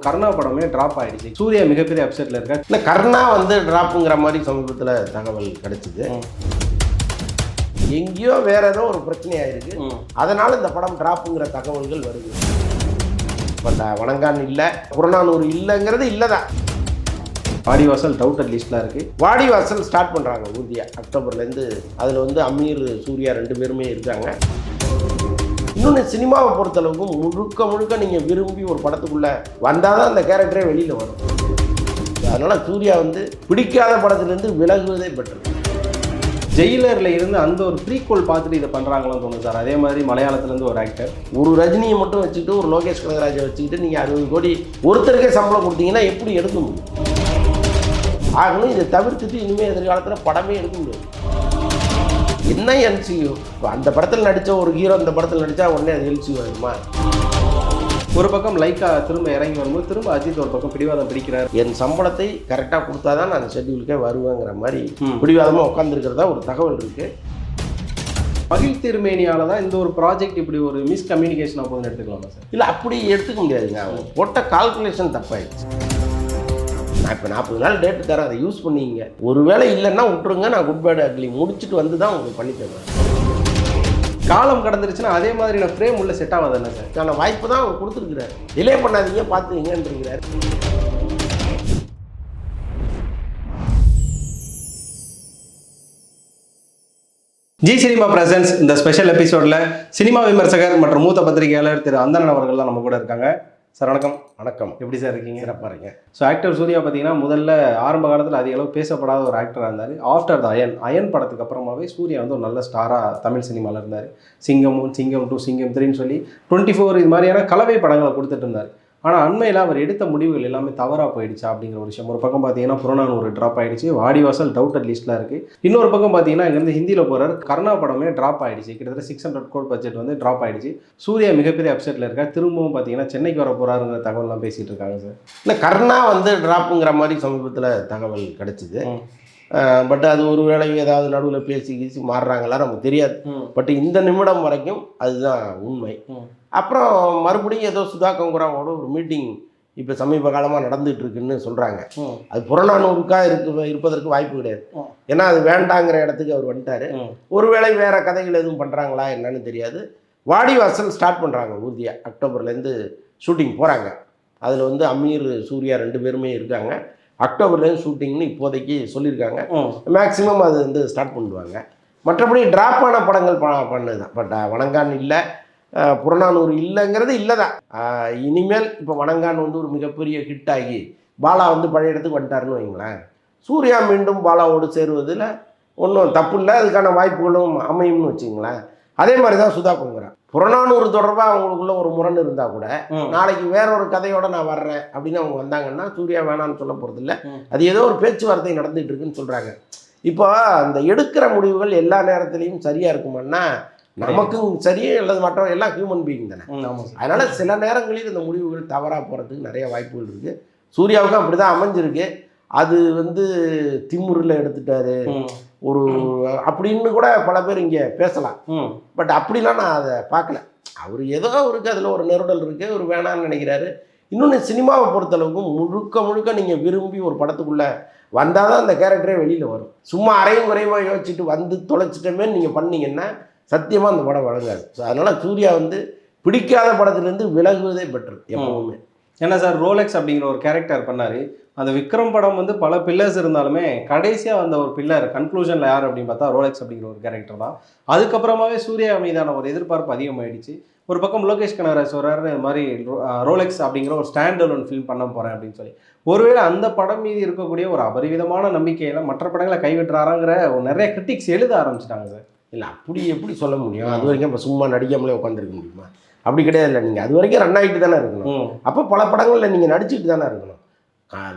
கர்ணா படமே டிராப் ஆயிடுச்சு. சூர்யா மிகப்பெரிய அப்செட்ல இருக்கார். இல்லை கர்ணா வந்து டிராப்புங்கிற மாதிரி சமீபத்தில் தகவல் கிடைச்சிது. எங்கேயோ வேற ஏதோ ஒரு பிரச்சனை ஆயிருக்கு, அதனால இந்த படம் டிராப்புங்கிற தகவல்கள் வருது. பட் வணங்கான் இல்லை, புறநானூறு இல்லைங்கிறது இல்லைதான். வாடிவாசல் டவுட்டட் லிஸ்ட்ல இருக்கு. வாடிவாசல் ஸ்டார்ட் பண்ணுறாங்க ஊர்தியா அக்டோபர்லேருந்து. அதில் வந்து அமீர் சூர்யா 2 பேருமே இருக்காங்க. இன்னொன்று சினிமாவை பொறுத்தளவுக்கு முழுக்க நீங்கள் விரும்பி ஒரு படத்துக்குள்ளே வந்தால் தான் அந்த கேரக்டரே வெளியில் வரும். அதனால் சூர்யா வந்து பிடிக்காத படத்துலேருந்து விலகுவதே பெட்டர். ஜெயிலரில் இருந்து அந்த ஒரு ப்ரீக்வல் பார்த்துட்டு இதை பண்ணுறாங்களான்னு தோணுது சார். அதே மாதிரி மலையாளத்துலேருந்து ஒரு ஆக்டர் ஒரு ரஜினியை மட்டும் வச்சுக்கிட்டு ஒரு லோகேஷ் கனகராஜை வச்சுக்கிட்டு நீங்கள் 60 கோடி ஒருத்தருக்கே சம்பளம் கொடுத்தீங்கன்னா எப்படி எடுக்க முடியும்? ஆகணும் இதை தவிர்த்துட்டு இனிமேல் எதிர்காலத்தில் படமே எடுக்க முடியாது. என்ன எல்சியூ? அந்த படத்தில் நடித்த ஒரு ஹீரோ இந்த படத்தில் நடித்தா உடனே அது எல்சியூ ஆகுமா? ஒரு பக்கம் லைக்கா திரும்ப இறங்கி வரும்போது திரும்ப அஜித் ஒரு பக்கம் பிடிவாதம் பிடிக்கிறார். என் சம்பளத்தை கரெக்டாக கொடுத்தா தான் நான் ஷெட்யூலுக்கே வருவேங்கிற மாதிரி பிடிவாதமாக உட்காந்துருக்கிறதா ஒரு தகவல் இருக்குது. மகிழ் திருமேனியால் தான் இந்த ஒரு ப்ராஜெக்ட் இப்படி ஒரு மிஸ்கம்யூனிகேஷன் போதுன்னு எடுத்துக்கலாமா சார்? இல்லை அப்படி எடுத்துக்க முடியாதுங்க. அவங்க போட்ட கால்குலேஷன் தப்பாயிடுச்சு. நான் இப்போ 40 நாள் டேட்டு தரேன், அதை யூஸ் பண்ணிங்க. ஒரு வேளை இல்லைன்னா விட்டுருங்க, நான் குட் பேட் அக்லி முடிச்சுட்டு வந்து தான் உங்களுக்கு பண்ணி தருவேன். காலம் கடந்துருச்சுன்னா அதே மாதிரி நான் ஃப்ரேம் உள்ள செட் ஆகாது என்ன சார்? நான் வாய்ப்பு தான் அவர் கொடுத்துருக்குறாரு. டிலே பண்ணாதீங்க, பார்த்துக்கீங்கன்றிருக்கிறார். ஜி சினிமா பிரசன்ஸ் இந்த ஸ்பெஷல் எபிசோடில் சினிமா விமர்சகர் மற்றும் மூத்த பத்திரிகையாளர் திரு அந்தணன் அவர்கள் தான் நம்ம கூட இருக்காங்க. சார் வணக்கம். வணக்கம். எப்படி சார் இருக்கீங்க? சிறப்பாக இருக்கேன். ஸோ ஆக்டர் சூர்யா பார்த்தீங்கன்னா முதல்ல ஆரம்ப காலத்தில் அதிக அளவு பேசப்படாத ஒரு ஆக்டராக இருந்தார். ஆஃப்டர் த அயன் படத்துக்கு அப்புறமாவே சூர்யா வந்து ஒரு நல்ல ஸ்டாராக தமிழ் சினிமாவில் இருந்தார். சிங்கம் 1, சிங்கம் 2, சிங்கம் 3ன்னு சொல்லி 24 இது மாதிரியான கலவை படங்களை கொடுத்துட்டு இருந்தார். ஆனால் அண்மையில் அவர் எடுத்த முடிவுகள் எல்லாமே தவறாக போயிடுச்சா அப்படிங்கிற ஒரு விஷயம். ஒரு பக்கம் பார்த்தீங்கன்னா புறநானூறு ட்ராப் ஆகிடுச்சு, வாடிவாசல் டவுட்டட் லிஸ்ட்டில் இருக்குது. இன்னொரு பக்கம் பார்த்தீங்கன்னா இங்கேருந்து ஹிந்தியில் போகிறார். கர்ணா படமே ட்ராப் ஆகிடுச்சு. கிட்டத்தட்ட 600 கோடி பட்ஜெட் வந்து ட்ராப் ஆகிடுச்சு. சூர்யா மிகப்பெரிய அப்செட்டில் இருக்கார். திரும்பவும் பார்த்தீங்கன்னா சென்னைக்கு வர போகிறாருங்கிற தகவல்லாம் பேசிகிட்டு இருக்காங்க சார். இல்லை கர்ணா வந்து ட்ராப்புங்கிற மாதிரி சமீபத்தில் தகவல் கிடைச்சிது. பட் அது ஒரு வேளை ஏதாவது நடுவில் பேசி மாறுறாங்களா நமக்கு தெரியாது. பட் இந்த நிமிடம் வரைக்கும் அதுதான் உண்மை. அப்புறம் மறுபடியும் ஏதோ சுதா கங்குராவோட ஒரு மீட்டிங் இப்போ சமீப காலமாக நடந்துகிட்டு இருக்குன்னு சொல்கிறாங்க. அது புறநானூறுக்காக இருப்பதற்கு வாய்ப்பு கிடையாது. ஏன்னா அது வேண்டாங்கிற இடத்துக்கு அவர் வந்துட்டார். ஒருவேளை வேறு கதைகள் எதுவும் பண்ணுறாங்களா என்னன்னு தெரியாது. வாடிவாசல் ஸ்டார்ட் பண்ணுறாங்க ஊர்தியா அக்டோபர்லேருந்து ஷூட்டிங் போகிறாங்க. அதில் வந்து அமீர் சூர்யா 2 பேருமே இருக்காங்க. அக்டோபர்லேருந்து ஷூட்டிங்னு இப்போதைக்கு சொல்லியிருக்காங்க. மேக்ஸிமம் அது வந்து ஸ்டார்ட் பண்ணுவாங்க. மற்றபடி ட்ராப்பான படங்கள் பண்ணுது தான். பட் வணங்கான் இல்லை, புறநானூறு இல்லைங்கிறது இல்லை தான். இனிமேல் இப்போ வணங்கான் வந்து ஒரு மிகப்பெரிய ஹிட் ஆகி பாலா வந்து பழைய இடத்துக்கு வந்துட்டாருன்னு வைங்களேன், சூர்யா மீண்டும் பாலாவோடு சேருவதில் ஒன்றும் தப்பு இல்லை, அதுக்கான வாய்ப்புகளும் அமையும்னு வச்சுங்களேன். அதே மாதிரி தான் சுதா கங்குரா. புறநானூறு தொடர்பாக அவங்களுக்குள்ள ஒரு முரண் இருந்தால் கூட நாளைக்கு வேற ஒரு கதையோட நான் வர்றேன் அப்படின்னு அவங்க வந்தாங்கன்னா சூர்யா வேணான்னு சொல்ல போகிறதில்ல. அது ஏதோ ஒரு பேச்சுவார்த்தை நடந்துகிட்டு இருக்குன்னு சொல்கிறாங்க. இப்போ அந்த எடுக்கிற முடிவுகள் எல்லா நேரத்துலையும் சரியாக இருக்குமான்னா நமக்கும் சரியே அல்லது மற்றவங்க எல்லாம் ஹியூமன் பீயிங் தானே. அதனால சில நேரங்களில் இந்த முடிவுகள் தவறாக போகிறதுக்கு நிறைய வாய்ப்புகள் இருக்குது. சூர்யாவுக்கும் அப்படி தான் அமைஞ்சிருக்கு. அது வந்து திமுறில் எடுத்துட்டாரு ஒரு அப்படின்னு கூட பல பேர் இங்கே பேசலாம். பட் அப்படிலாம் நான் அதை பார்க்கல. அவர் ஏதோ அவருக்கு அதில் ஒரு நெருடல் இருக்குது, ஒரு வேணான்னு நினைக்கிறாரு. இன்னொன்று சினிமாவை பொறுத்தளவுக்கு முழுக்க நீங்கள் விரும்பி ஒரு படத்துக்குள்ளே வந்தால் தான் அந்த கேரக்டரே வெளியில் வரும். சும்மா அரையும் குறைவாக யோசிச்சுட்டு வந்து தொலைச்சிட்டமே நீங்கள் பண்ணீங்கன்னா சத்தியமாக அந்த படம் வழங்காது. ஸோ அதனால் சூர்யா வந்து பிடிக்காத படத்துலேருந்து விலகுவதே பெட்டர் எப்பவுமே. ஏன்னா சார் ரோலெக்ஸ் அப்படிங்கிற ஒரு கேரக்டர் பண்ணார். அந்த விக்ரம் படம் வந்து பல பில்லர்ஸ் இருந்தாலுமே கடைசியாக வந்த ஒரு பில்லர் கன்க்ளூஷனில் யார் அப்படின்னு பார்த்தா ரோலெக்ஸ் அப்படிங்கிற ஒரு கேரக்டர் தான். அதுக்கப்புறமாவே சூர்யா மீதான ஒரு எதிர்பார்ப்பு அதிகமாகிடுச்சு. ஒரு பக்கம் லோகேஷ் கனகராஜ் சொல்கிறாரு இது மாதிரி ரோலெக்ஸ் அப்படிங்கிற ஒரு ஸ்டாண்ட் அலோன் ஃபில்ம் பண்ண போகிறேன் அப்படின்னு சொல்லி. ஒருவேளை அந்த படம் மீது இருக்கக்கூடிய ஒரு அபரிவிதமான நம்பிக்கையில் மற்ற படங்களை கைவிட்டுறாராங்கிற நிறைய கிரிட்டிக்ஸ் எழுத ஆரம்பிச்சிட்டாங்க சார். இல்லை அப்படி எப்படி சொல்ல முடியும்? அது வரைக்கும் இப்போ சும்மா நடிக்காமலே உட்காந்துருக்க முடியுமா? அப்படி கிடையாது. இல்லை நீங்கள் அது வரைக்கும் ரன் ஆகிட்டு தானே இருக்கணும். அப்போ பல படங்களில் நீங்கள் நடிச்சுட்டு தானே இருக்கணும்.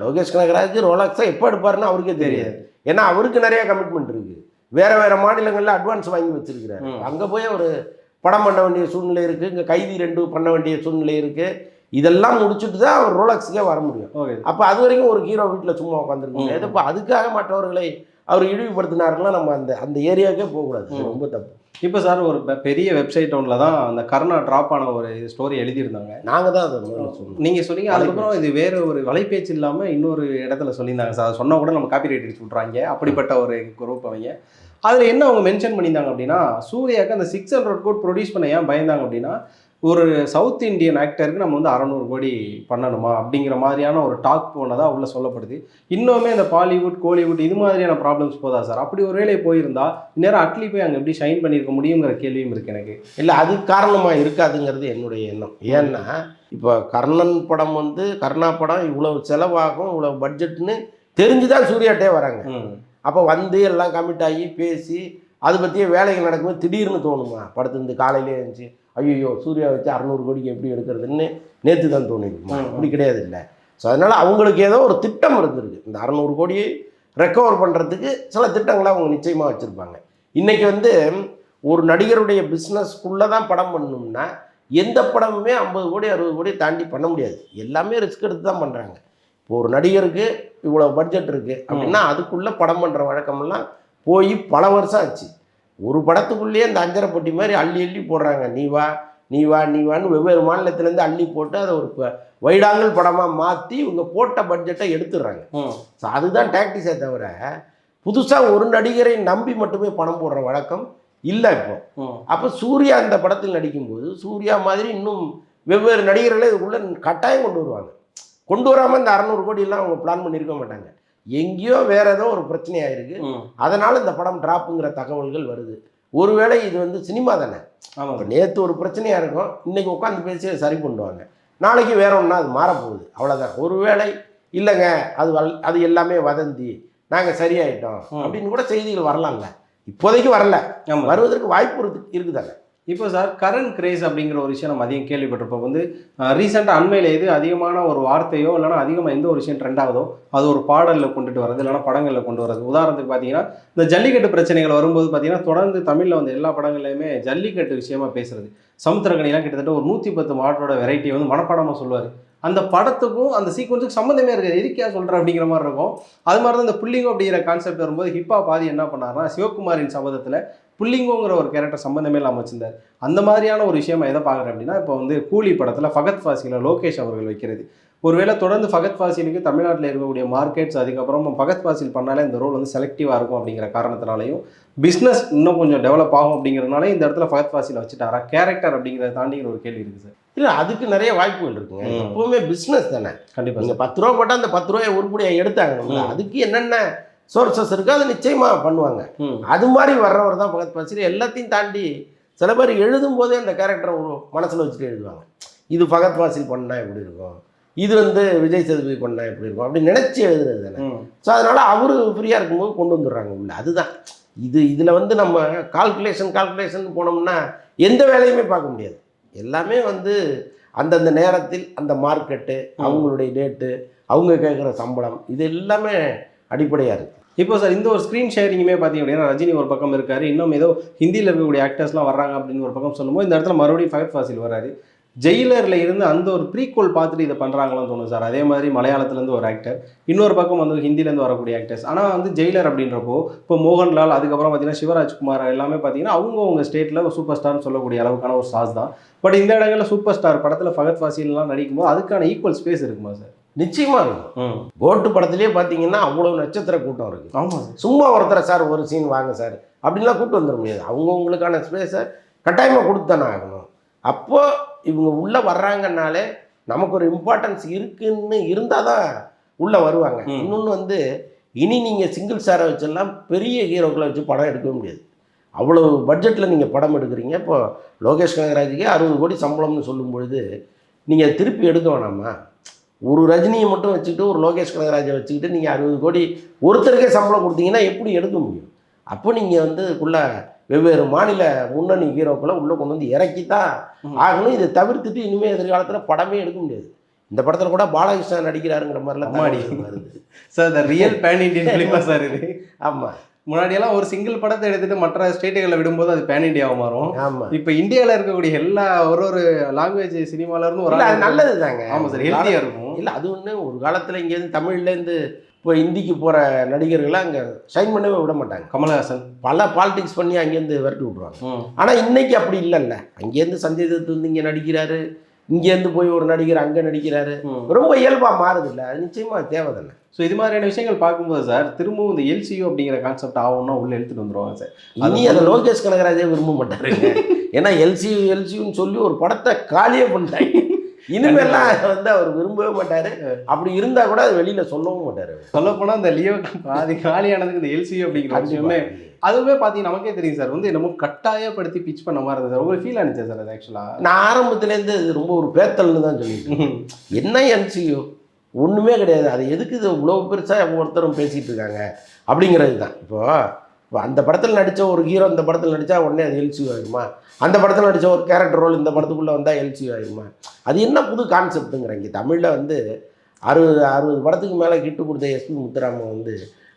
லோகேஷ் கனகராஜ் ரோலக்ஸாக எப்போ எடுப்பாருன்னு அவருக்கே தெரியாது. ஏன்னா அவருக்கு நிறைய கமிட்மெண்ட் இருக்குது. வேறு மாநிலங்களில் அட்வான்ஸ் வாங்கி வச்சுருக்கிறாரு. அங்கே போய் ஒரு படம் பண்ண வேண்டிய சூழ்நிலை இருக்குது. இங்கே கைதி 2 பண்ண வேண்டிய சூழ்நிலை இருக்குது. இதெல்லாம் முடிச்சுட்டு தான் அவர் ரோலக்ஸுக்கே வர முடியும். அப்போ அது வரைக்கும் ஒரு ஹீரோ வீட்டில் சும்மா உட்காந்துருக்க முடியாது. இப்போ அதுக்காக மற்றவர்களை அவர் இழிவுபடுத்தினாருன்னா நம்ம அந்த ஏரியாவுக்கே போகக்கூடாது. ரொம்ப தப்பு. இப்போ சார் ஒரு பெரிய வெப்சைட் ஒன்றில் தான் அந்த கர்ணா ட்ராப் ஆன ஒரு ஸ்டோரி எழுதியிருந்தாங்க. நாங்கள் தான் அதை சொன்னோம். நீங்கள் சொன்னீங்க. அதுக்கப்புறம் இது வேறு ஒரு வலைபேச்சு இல்லாமல் இன்னொரு இடத்துல சொல்லியிருந்தாங்க சார். அதை சொன்னால் கூட நம்ம காப்பி ரைட் அடிச்சு விட்றாங்க. அப்படிப்பட்ட ஒரு குரூப் அவங்க. அதில் என்ன அவங்க மென்ஷன் பண்ணியிருந்தாங்க அப்படின்னா, சூர்யாவுக்கு அந்த 600 கோடி ப்ரொடியூஸ் பண்ண ஏன் பயந்தாங்க அப்படின்னா, ஒரு சவுத் இந்தியன் ஆக்டருக்கு நம்ம வந்து 600 கோடி பண்ணணுமா அப்படிங்கிற மாதிரியான ஒரு டாக் போனதாக உள்ள சொல்லப்படுது. இன்னுமே இந்த பாலிவுட், கோலிவுட் இது மாதிரியான ப்ராப்ளம்ஸ் போதா சார்? அப்படி ஒரு வேலை போயிருந்தா இந்நேரம் அட்லி போய் அங்கே எப்படி ஷைன் பண்ணியிருக்க முடியுங்கிற கேள்வியும் இருக்குது எனக்கு. இல்லை, அது காரணமாக இருக்காதுங்கிறது என்னுடைய எண்ணம். ஏன்னா இப்போ கர்ணன் படம் வந்து கர்ணா படம் இவ்வளவு செலவாகும், இவ்வளவு பட்ஜெட்னு தெரிஞ்சு தான் சூர்யாட்டே வராங்க. அப்போ வந்து எல்லாம் கமிட் ஆகி பேசி அதை பற்றியே வேலைகள் நடக்கும்போது திடீர்னு தோணுமா? படத்துலேருந்து காலையிலே இருந்துச்சு ஐயோ சூர்யா வச்சு 600 கோடிக்கு எப்படி எடுக்கிறதுன்னு நேற்று தான் தோணிருக்குமா? அப்படி கிடையாது இல்லை. ஸோ அதனால் அவங்களுக்கு ஏதோ ஒரு திட்டம் இருந்திருக்கு. இந்த 600 கோடியை ரெக்கவர் பண்ணுறதுக்கு சில திட்டங்களை அவங்க நிச்சயமாக வச்சுருப்பாங்க. இன்றைக்கி வந்து ஒரு நடிகருடைய பிஸ்னஸ்க்குள்ளே தான் படம் பண்ணணும்னா எந்த படமுமே 50 கோடி 60 கோடி தாண்டி பண்ண முடியாது. எல்லாமே ரிஸ்க் எடுத்து தான் பண்ணுறாங்க. இப்போ ஒரு நடிகருக்கு இவ்வளோ பட்ஜெட் இருக்குது அப்படின்னா அதுக்குள்ளே படம் பண்ணுற வழக்கமெல்லாம் போய் பல வருஷம் ஆச்சு. ஒரு படத்துக்குள்ளேயே இந்த அஞ்சரை பொட்டி மாதிரி அள்ளி அள்ளி போடுறாங்க. நீ வா நீ வா நீ வான்னு வெவ்வேறு மாநிலத்திலேருந்து அள்ளி போட்டு அதை ஒரு வைடாங்கல் படமாக மாற்றி இவங்க போட்ட பட்ஜெட்டை எடுத்துடுறாங்க. ஸோ அதுதான் டாக்டிஸே தவிர புதுசாக ஒரு நடிகரை நம்பி மட்டுமே பணம் போடுற வழக்கம் இல்லை இப்போ. அப்போ சூர்யா இந்த படத்தில் நடிக்கும்போது சூர்யா மாதிரி இன்னும் வெவ்வேறு நடிகர்களை இதுக்குள்ளே கட்டாயம் கொண்டு வருவாங்க. கொண்டு வராமல் இந்த 600 கோடியெல்லாம் அவங்க பிளான் பண்ணியிருக்க மாட்டாங்க. எங்கேயோ வேற ஏதோ ஒரு பிரச்சனையாயிருக்கு, அதனால் இந்த படம் ட்ராப்புங்கிற தகவல்கள் வருது. ஒருவேளை இது வந்து சினிமா தானே. இப்போ நேற்று ஒரு பிரச்சனையாக இருக்கும், இன்றைக்கி உட்காந்து பேசி சரி பண்ணுவாங்க, நாளைக்கு வேற ஒன்றா அது மாறப்போகுது, அவ்வளோதான். ஒருவேளை இல்லைங்க அது எல்லாமே வதந்தி, நாங்கள் சரியாயிட்டோம் அப்படின்னு கூட செய்திகள் வரலாம்ல. இப்போதைக்கு வரல, வருவதற்கு வாய்ப்பு இருக்குதாங்க. இப்போ சார் கரண்ட் கிரேஸ் அப்படிங்கிற ஒரு விஷயம் நம்ம அதிகம் கேள்விப்பட்டிருப்போம். வந்து ரீசெண்டாக அண்மையில் எது அதிகமான ஒரு வார்த்தையோ இல்லைனா அதிகமாக எந்த ஒரு விஷயம் ட்ரெண்ட் ஆகுதோ அது ஒரு பாடலில் கொண்டுட்டு வர்றது இல்லைனா படங்களில் கொண்டு வர்றது. உதாரணத்துக்கு பார்த்தீங்கன்னா இந்த ஜல்லிக்கட்டு பிரச்சனைகள் வரும்போது பார்த்தீங்கன்னா தொடர்ந்து தமிழில் வந்து எல்லா படங்கள்லையுமே ஜல்லிக்கட்டு விஷயமா பேசுறது. சமுத்திரக்கனிலாம் கிட்டத்தட்ட ஒரு 110 மாட்டோட வெரைட்டியை வந்து மனப்பாடமாக சொல்லுவார். அந்த படத்துக்கும் அந்த சீக்வன்ஸுக்கு சம்மந்தமே இருக்காது, எதுக்கே சொல்கிற அப்படிங்கிற மாதிரி இருக்கும். அது மாதிரி தான் இந்த புள்ளிங்கோ அப்படிங்கிற கான்செப்ட் வரும்போது ஹிப்ஹாப் பாதி என்ன பண்ணாருன்னா சிவகுமாரின் சபதத்தில் புள்ளிங்கோங்கிற ஒரு கேரக்டர் சம்மந்தமே இல்லாமல் வச்சிருந்தார். அந்த மாதிரியான ஒரு விஷயமா எதை பார்க்குறேன் அப்படின்னா, இப்போ வந்து கூலி படத்தில் ஃபகத் ஃபாசில லோகேஷ் அவர்கள் வைக்கிறது. ஒருவேளை தொடர்ந்து ஃபகத் ஃபாசிலுக்கு தமிழ்நாட்டில் இருக்கக்கூடிய மார்க்கெட்ஸ் அதுக்கப்புறம் ஃபகத் ஃபாசில் பண்ணாலே இந்த ரோல் வந்து செலக்டிவாக இருக்கும் அப்படிங்கிற காரணத்தினாலையும் பிஸ்னஸ் இன்னும் கொஞ்சம் டெவலப் ஆகும் அப்படிங்கிறதுனால இந்த இடத்துல ஃபகத் ஃபாசில் வச்சுட்டாரா கேரக்டர் அப்படிங்கிறத தாண்டிங்கிற ஒரு கேள்வி இருக்குது சார். இல்லை, அதுக்கு நிறைய வாய்ப்புகள் இருக்குங்க. எப்பவுமே பிஸ்னஸ் தானே. கண்டிப்பாக நீங்கள் 10 ரூபா போட்டால் அந்த 10 ரூபாயை உருப்படியாக எடுத்தாங்க. அதுக்கு என்னென்ன சோர்சஸ் இருக்குது அதை நிச்சயமாக பண்ணுவாங்க. அது மாதிரி வர்றவர் தான் ஃபகத் ஃபாசில். எல்லாத்தையும் தாண்டி சில பேர் எழுதும் போதே அந்த கேரக்டரை மனசில் வச்சுட்டு எழுதுவாங்க. இது ஃபகத் ஃபாசில் பண்ணால் எப்படி இருக்கும், இது வந்து விஜய் சேதுபதி பண்ணால் எப்படி இருக்கும் அப்படின்னு நினச்சி எழுதுறது தானே. ஸோ அதனால் அவர் ஃப்ரீயாக இருக்கும்போது கொண்டு வந்துடுறாங்க உள்ள. அதுதான் இதில் வந்து நம்ம கால்குலேஷன் போனோம்னா எந்த வேலையுமே பார்க்க முடியாது. எல்லாமே வந்து அந்தந்த நேரத்தில் அந்த மார்க்கெட்டு, அவங்களுடைய டேட்டு, அவங்க கேட்குற சம்பளம், இது எல்லாமே அடிப்படையாக இருக்குது. இப்போ சார் இந்த ஒரு ஸ்க்ரீன் ஷேரிங்குமே பார்த்தீங்க அப்படின்னா ரஜினி ஒரு பக்கம் இருக்கார், இன்னும் ஏதோ ஹிந்தியில் இருக்கக்கூடிய ஆக்டர்ஸ்லாம் வர்றாங்க அப்படின்னு ஒரு பக்கம் சொல்லும்போது இந்த இடத்துல மறுபடியும் ஃபகத் ஃபாசில் வர்றாரு. ஜெயிலரில் இருந்து அந்த ஒரு ப்ரீக்வல் பார்த்துட்டு இதை பண்ணுறாங்களான்னு தோணும் சார். அதே மாதிரி மலையாளத்துலேருந்து ஒரு ஆக்டர், இன்னொரு பக்கம் வந்து ஹிந்திலேருந்து வரக்கூடிய ஆக்டர்ஸ். ஆனால் வந்து ஜெயிலர் அப்படின்றப்போ இப்போ மோகன்லால் அதுக்கப்புறம் பார்த்தீங்கன்னா சிவராஜ்குமார் எல்லாமே பார்த்தீங்கன்னா அவங்க ஸ்டேட்டில் ஒரு சூப்பர் ஸ்டார்னு சொல்லக்கூடிய அளவுக்கான ஒரு ஸ்டார்ஸ் தான். பட் இந்த இடங்களில் சூப்பர் ஸ்டார் படத்தில் ஃபகத் ஃபாசில்லாம் நடிக்கும்போது அதுக்கான ஈக்குவல் ஸ்பேஸ் இருக்குமா சார்? நிச்சயமாக இருக்கும். கோட்டு படத்துலேயே பார்த்தீங்கன்னா அவ்வளோ நட்சத்திர கூட்டம் இருக்குது. ஆமாம், சும்மா ஒருத்தரை சார் ஒரு சீன் வாங்க சார் அப்படின்லாம் கூப்பிட்டு வந்துட முடியாது. அவங்கவுங்களுக்கான ஸ்பேஸை கட்டாயமாக கொடுத்து தானே ஆகணும். அப்போது இவங்க உள்ளே வர்றாங்கன்னாலே நமக்கு ஒரு இம்பார்ட்டன்ஸ் இருக்குன்னு இருந்தால் தான் உள்ளே வருவாங்க. இன்னொன்று வந்து இனி நீங்கள் சிங்கிள் ஸ்டாரை வச்செல்லாம் பெரிய ஹீரோக்களை வச்சு படம் எடுக்கவே முடியாது. அவ்வளோ பட்ஜெட்டில் நீங்கள் படம் எடுக்கிறீங்க. இப்போ லோகேஷ் கனகராஜுக்கே 60 கோடி சம்பளம்னு சொல்லும் பொழுது நீங்கள் திருப்பி எடுக்க வேணாமா? ஒரு ரஜினியை மட்டும் வச்சுக்கிட்டு ஒரு லோகேஷ் கனகராஜை வச்சுக்கிட்டு நீங்கள் 60 கோடி ஒருத்தருக்கே சம்பளம் கொடுத்தீங்கன்னா எப்படி எடுக்க முடியும்? அப்போ நீங்கள் வந்து இதுக்குள்ளே வெவ்வேறு மாநில முன்னணி ஹீரோக்களை உள்ளே கொண்டு வந்து இறக்கி தான் ஆகணும். இதை தவிர்த்துட்டு இனிமேல் எதிர்காலத்தில் படமே எடுக்க முடியாது. இந்த படத்தில் கூட பாலகிருஷ்ணன் நடிக்கிறாருங்கிற மாதிரிலாம் வருது சார். இந்த ரியல் பேன் இண்டியன் ஃபிலிமா சார் இது? ஆமாம், முன்னாடியெல்லாம் ஒரு சிங்கிள் படத்தை எடுத்துட்டு மற்ற ஸ்டேட்டுகளில் விடும்போது அது பேன் இண்டியாவாக மாறும். ஆமாம், இப்போ இந்தியாவில் இருக்கக்கூடிய எல்லா ஒரு லாங்குவேஜ் சினிமாலேருந்து ஒரு அது நல்லது தாங்க. ஆமாம் சார், ஹெல்த்தியாக இருக்கும். இல்லை அது ஒன்று ஒரு காலத்தில் இங்கேருந்து தமிழ்லேருந்து இப்போ இந்திக்கு போகிற நடிகர்களை அங்கே ஷைன் பண்ணவே விட மாட்டாங்க. கமல்ஹாசன் பல பாலிடிக்ஸ் பண்ணி அங்கேருந்து விரட்டி விட்ருவாங்க. ஆனால் இன்னைக்கு அப்படி இல்லைல்ல. அங்கேருந்து சஞ்சய் தத் வந்து இங்கே நடிக்கிறாரு, இங்கேருந்து போய் ஒரு நடிகர் அங்கே நடிக்கிறாரு. ரொம்ப இயல்பாக மாறுது இல்லை, அது நிச்சயமாக தேவை தானே. ஸோ இது மாதிரியான விஷயங்கள் பார்க்கும்போது சார் திரும்பவும் இந்த எல்சியூ அப்படிங்கிற கான்செப்ட் ஆகும்னா உள்ளே எடுத்துகிட்டு வந்துடுவாங்க சார். இனி அதை லோகேஷ் கனகராஜே விரும்ப மாட்டாருங்க. ஏன்னா எல்சியூன்னு சொல்லி ஒரு படத்தை காலியே பண்ணிட்டாங்க. இனிமேலாம் வந்து அவர் விரும்பவே மாட்டார். அப்படி இருந்தால் கூட அது வெளியில் சொல்லவும் மாட்டார். சொல்லப்போனால் இந்த லியோ பாதி காலியானதுக்கு இந்த எல்சியூ அப்படிங்கிற விஷயமே அதுவே பார்த்தீங்கன்னா நமக்கே தெரியும் சார், வந்து நம்ம கட்டாயப்படுத்தி பிச் பண்ண மாதிரி இருந்தது சார். உங்களுக்கு ஃபீல் ஆனிச்சு சார் அது ஆக்சுவலாக? நான் ஆரம்பத்துலேருந்து இது ரொம்ப ஒரு பேத்தல்னு தான் சொல்லிட்டு என்ன எல்சியூ ஒன்றுமே கிடையாது, அது எதுக்கு இது இவ்வளோ பெருசாக ஒருத்தரும் பேசிகிட்டு இருக்காங்க அப்படிங்கிறது தான். இப்போ அந்த படத்தில் நடித்த ஒரு ஹீரோ இந்த படத்தில் நடித்தா உடனே அது எல்சியூ ஆகிடுமா? அந்த படத்தில் நடித்த ஒரு கேரக்டர் ரோல் இந்த படத்துக்குள்ளே வந்தால் எல்சியூ ஆகிடுமா? அது என்ன புது கான்செப்ட்டுங்கிற. இங்கே தமிழில் வந்து 60 படத்துக்கு மேலே ஹிட்டு கொடுத்த எஸ்பி முத்துராமன் வந்து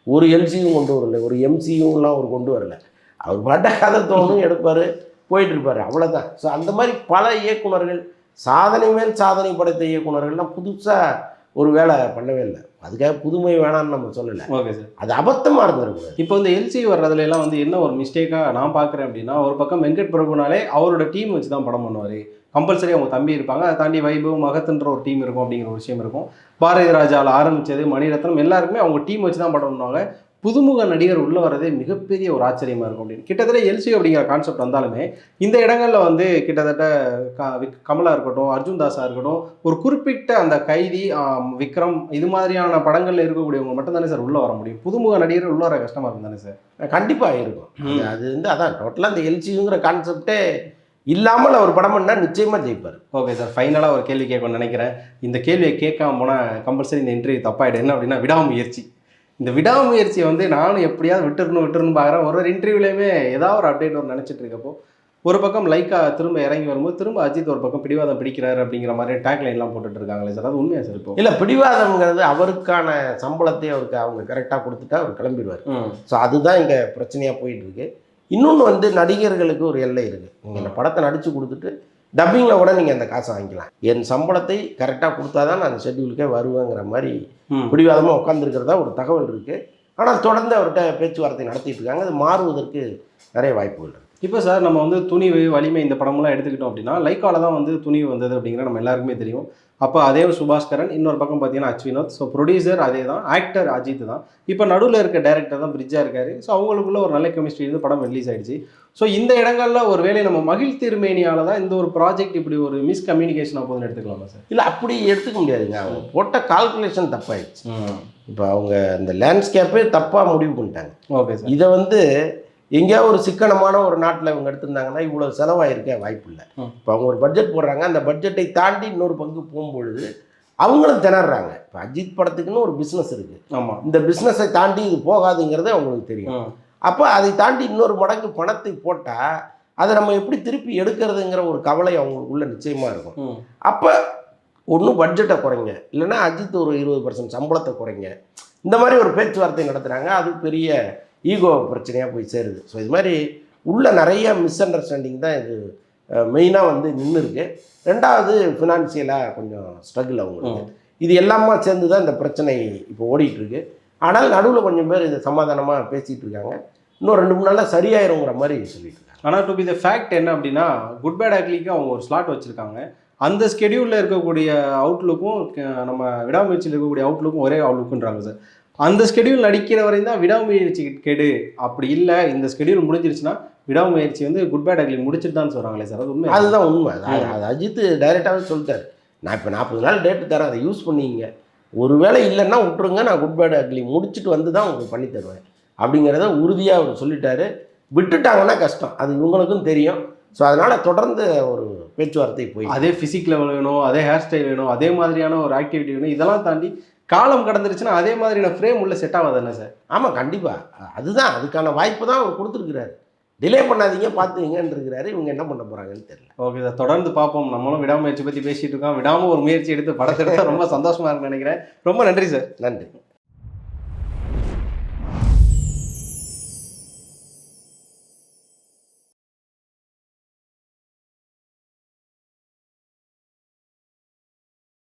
ஒரு எல்சியும் கொண்டு வரல, ஒரு எம்சியும்லாம் அவர் கொண்டு வரல. அவர் பாட்ட கதை தோணும் எடுப்பார், போயிட்டுருப்பார், அவ்வளோதான். ஸோ அந்த மாதிரி பல இயக்குனர்கள் சாதனை மேல் சாதனை படைத்த இயக்குனர்கள்லாம் புதுசாக ஒரு வேலை பண்ணவே இல்லை. அதுக்காக புதுமை வேணான்னு நம்ம சொல்லலை. ஓகே சார், அது அபத்தமாக இருந்திருக்கூடாது. இப்போ இந்த எல்சியூ வர்றதுல எல்லாம் வந்து என்ன ஒரு மிஸ்டேக்காக நான் பார்க்குறேன் அப்படின்னா, ஒரு பக்கம் வெங்கட் பிரபுனாலே அவரோட டீம் வச்சு தான் படம் பண்ணுவார். கம்பல்சரி அவங்க தம்பி இருப்பாங்க, அதை தாண்டி வைபவ் மகத்துன்ற ஒரு டீம் இருக்கும் அப்படிங்கிற ஒரு விஷயம் இருக்கும். பாரதி ராஜாவில் ஆரம்பித்தது மணிரத்னம் எல்லாருக்குமே அவங்க டீம் வச்சு தான் படம் பண்ணுவாங்க. புதுமுக நடிகர் உள்ளே வரதே மிகப்பெரிய ஒரு ஆச்சரியமாக இருக்கும் அப்படின்னு. கிட்டத்தட்ட எல்சியூ அப்படிங்கிற கான்செப்ட் வந்தாலுமே இந்த இடங்களில் வந்து கிட்டத்தட்ட கமலா இருக்கட்டும், அர்ஜுன் தாஸாக இருக்கட்டும், ஒரு குறிப்பிட்ட அந்த கைதி, விக்ரம் இது மாதிரியான படங்களில் இருக்கக்கூடியவங்க மட்டும் தானே சார் உள்ளே வர முடியும். புதுமுக நடிகர் உள்ளே வர கஷ்டமாக இருக்கும் தானே சார்? கண்டிப்பாக இருக்கும். அது வந்து அதான் டோட்டலாக அந்த எல்சியூங்கிற கான்செப்டே இல்லாமல் அவர் படம் பண்ணால் நிச்சயமாக ஜெயிப்பார். ஓகே சார், ஃபைனலாக ஒரு கேள்வி கேட்கணும்னு நினைக்கிறேன். இந்த கேள்வியை கேட்காம போனால் கம்பல்சரி இந்த இன்டர்வியூ தப்பாயிடும். என்ன அப்படின்னா விடாமுயற்சி. இந்த விடாமுயற்சியை வந்து நானும் எப்படியாவது விட்டுருன்னு பார்க்குறேன். ஒரு இன்டர்வியூலையுமே ஏதாவது ஒரு அப்டேட் ஒரு நினச்சிட்டு இருக்கப்போ ஒரு பக்கம் லைக்கா திரும்ப இறங்கி வரும்போது திரும்ப அஜித் ஒரு பக்கம் பிடிவாதம் பிடிக்கிறாரு அப்படிங்கிற மாதிரி டேக்லைன்லாம் போட்டுட்டு இருக்காங்களே சார், அது உண்மையா சார்? இப்போ இல்லை, பிடிவாதம்ங்கிறது அவருக்கான சம்பளத்தை அவருக்கு அவங்க கரெக்டாக கொடுத்துட்டா அவர் கிளம்பிடுவார். ஸோ அதுதான் இங்கே பிரச்சனையாக போயிட்டு இருக்கு. இன்னொன்று வந்து நடிகர்களுக்கு ஒரு எல்லை இருக்குது. நீங்கள் இந்த படத்தை நடித்து கொடுத்துட்டு டப்பிங்கில் கூட நீங்கள் அந்த காசை வாங்கிக்கலாம். என் சம்பளத்தை கரெக்டாக கொடுத்தா தான் நான் அந்த ஷெட்யூலுக்கே வருவேங்கிற மாதிரி பிடிவாதமாக உட்காந்துருக்கிறதா ஒரு தகவல் இருக்குது. ஆனால் தொடர்ந்து அவர்கிட்ட பேச்சுவார்த்தை நடத்திட்டு இருக்காங்க. அது மாறுவதற்கு நிறைய வாய்ப்புகள் இருக்குது. இப்போ சார் நம்ம வந்து துணிவு, வலிமை இந்த படமெல்லாம் எடுத்துக்கிட்டோம் அப்படின்னா லைக்கால தான் வந்து துணிவு வந்தது அப்படிங்கிற நம்ம எல்லாருக்குமே தெரியும். அப்போ அதே சுபாஸ்கரன், இன்னொரு பக்கம் பார்த்தீங்கன்னா அச்வினோத். ஸோ ப்ரொடியூசர் அதே தான், ஆக்டர் அஜித் தான். இப்போ நடுவில் இருக்க டேரக்டர் தான் பிரிட்ஜாக இருக்காரு. ஸோ அவங்களுக்குள்ள ஒரு நல்ல கெமிஸ்ட்ரி இருந்து படம் ரிலீஸ் ஆகிடுச்சு. ஸோ இந்த இடங்களில் ஒரு வேளை நம்ம மகிழ் திருமேனியால் தான் இந்த ஒரு ப்ராஜெக்ட் இப்படி ஒரு மிஸ்கம்யூனிகேஷன் ஆகுதுன்னு எடுத்துக்கலாமா சார்? இல்லை, அப்படி எடுத்துக்க முடியாதுங்க. அவங்க போட்ட கால்குலேஷன் தப்பாயிடுச்சு. இப்போ அவங்க இந்த லேண்ட்ஸ்கேப்பே தப்பாக முடிவு பண்ணிட்டாங்க. ஓகே சார், இதை வந்து எங்கேயா ஒரு சிக்கனமான ஒரு நாட்டில் இவங்க எடுத்திருந்தாங்கன்னா இவ்வளோ செலவாயிருக்க வாய்ப்பு இல்லை. இப்போ அவங்க ஒரு பட்ஜெட் போடுறாங்க, அந்த பட்ஜெட்டை தாண்டி இன்னொரு பங்கு போகும்பொழுது அவங்களும் திணறாங்க. இப்போ அஜித் படத்துக்குன்னு ஒரு பிஸ்னஸ் இருக்குது. ஆமாம், இந்த பிஸ்னஸை தாண்டி இது போகாதுங்கிறது அவங்களுக்கு தெரியும். அப்போ அதை தாண்டி இன்னொரு மடங்கு பணத்தை போட்டால் அதை நம்ம எப்படி திருப்பி எடுக்கிறதுங்கிற ஒரு கவலை அவங்களுக்குள்ள நிச்சயமாக இருக்கும். அப்போ ஒன்றும் பட்ஜெட்டை குறைங்க, இல்லைன்னா அஜித் ஒரு 20% சம்பளத்தை குறைங்க, இந்த மாதிரி ஒரு பேச்சுவார்த்தை நடத்துகிறாங்க. அது பெரிய ஈகோ பிரச்சனையாக போய் சேருது. ஸோ இது மாதிரி உள்ள நிறைய மிஸ் அண்டர்ஸ்டாண்டிங் தான் இது மெயினாக வந்து நின்று இருக்கு. ரெண்டாவது ஃபினான்சியலாக கொஞ்சம் ஸ்ட்ரகிள் அவங்களுக்கு. இது எல்லாமே சேர்ந்து தான் இந்த பிரச்சனை இப்போ ஓடிட்டுருக்கு. ஆனால் நடுவில் கொஞ்சம் பேர் இதை சமாதானமாக பேசிகிட்டு இருக்காங்க. இன்னும் 2-3 நாளில் சரியாயிருங்கிற மாதிரி சொல்லிட்டு இருக்காங்க. ஆனால் டு பி த ஃபேக்ட் என்ன அப்படின்னா, குட் பேட் அக்லிக்கு அவங்க ஒரு ஸ்லாட் வச்சுருக்காங்க. அந்த ஸ்கெடியூலில் இருக்கக்கூடிய அவுட்லுக்கும் நம்ம விடாமுயற்சியில் இருக்கக்கூடிய அவுட்லுக்கும் ஒரே அவுட்லுக்குன்றாங்க சார். அந்த ஸ்கெடியூல் நடிக்கிற வரையும் தான் விடாமுயற்சி கெடு, அப்படி இல்லை இந்த ஸ்கெடியூல் முடிஞ்சிருச்சுன்னா விடாமுயற்சி வந்து குட் பேட் அக்லி முடிச்சுட்டு தான் சொல்கிறாங்களே சார், அது உண்மை? அதுதான் உண்மை. அது அஜித் டைரெக்டாகவே சொல்லிட்டார், நான் இப்போ 40 நாள் டேட்டு தரேன், அதை யூஸ் பண்ணிங்க, ஒருவேளை இல்லைன்னா விட்டுருங்க, நான் குட் பேட் அக்லி முடிச்சுட்டு வந்து தான் உங்களுக்கு பண்ணி தருவேன் அப்படிங்கிறத உறுதியாக அவர் சொல்லிட்டாரு. விட்டுட்டாங்கன்னா கஷ்டம், அது இவங்களுக்கும் தெரியும். ஸோ அதனால் தொடர்ந்து ஒரு பேச்சுவார்த்தை போய் அதே ஃபிசிக் லெவல் வேணும், அதே ஹேர் ஸ்டைல் வேணும், அதே மாதிரியான ஒரு ஆக்டிவிட்டி வேணும். இதெல்லாம் தாண்டி காலம் கடந்துருச்சுன்னா அதே மாதிரியான ஃப்ரேம் உள்ள செட் ஆகாது என்ன சார்? ஆமாம், கண்டிப்பாக. அதுதான் அதுக்கான வாய்ப்பு தான் அவர் கொடுத்துருக்குறாரு. டிலே பண்ணாதீங்க, பார்த்துங்கன்னு இருக்கிறாரு. இவங்க என்ன பண்ண போகிறாங்கன்னு தெரியல. ஓகே சார், தொடர்ந்து பார்ப்போம். நம்மளும் விடாமுயற்சி பற்றி பேசிகிட்டு இருக்கோம். விடாமல் ஒரு முயற்சி எடுத்து படத்தை எடுத்தால் ரொம்ப சந்தோஷமாக இருக்குன்னு நினைக்கிறேன். ரொம்ப நன்றி சார். நன்றி.